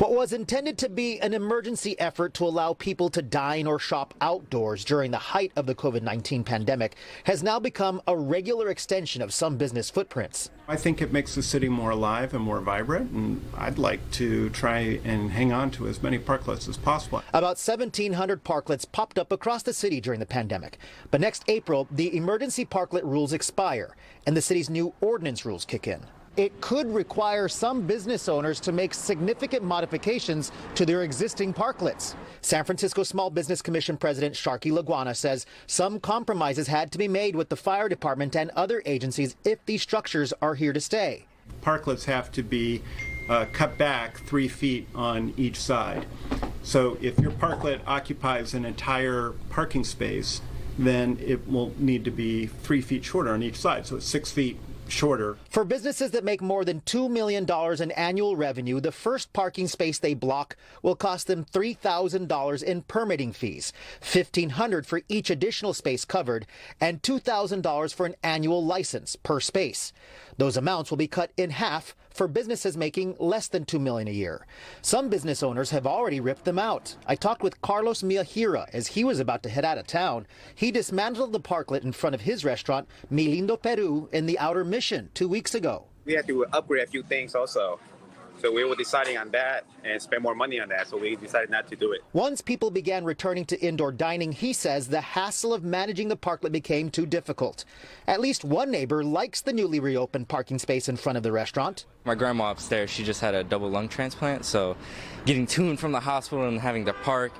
What was intended to be an emergency effort to allow people to dine or shop outdoors during the height of the COVID-19 pandemic has now become a regular extension of some business footprints. I think it makes the city more alive and more vibrant, and I'd like to try and hang on to as many parklets as possible. About 1,700 parklets popped up across the city during the pandemic. But next April, the emergency parklet rules expire, and the city's new ordinance rules kick in. It could require some business owners to make significant modifications to their existing parklets. San Francisco Small Business Commission President Sharky Laguana says some compromises had to be made with the fire department and other agencies if these structures are here to stay. Parklets have to be cut back 3 feet on each side. So if your parklet occupies an entire parking space, then it will need to be 3 feet shorter on each side. So it's 6 feet shorter. For businesses that make more than $2 million in annual revenue, the first parking space they block will cost them $3,000 in permitting fees, $1,500 for each additional space covered, and $2,000 for an annual license per space. Those amounts will be cut in half for businesses making less than $2 million a year. Some business owners have already ripped them out. I talked with Carlos Miyahira as he was about to head out of town. He dismantled the parklet in front of his restaurant, Mi Lindo Peru, in the Outer Mission 2 weeks ago. We had to upgrade a few things also. So we were deciding on that and spend more money on that, so we decided not to do it. Once people began returning to indoor dining, he says the hassle of managing the parklet became too difficult. At least one neighbor likes the newly reopened parking space in front of the restaurant. My grandma upstairs, she just had a double lung transplant, so getting to and from the hospital and having to park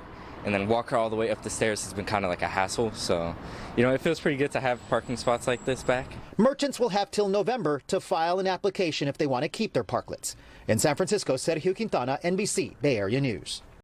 and then walk her all the way up the stairs has been kind of like a hassle. So, it feels pretty good to have parking spots like this back. Merchants will have till November to file an application if they want to keep their parklets. In San Francisco, Sergio Quintana, NBC Bay Area News.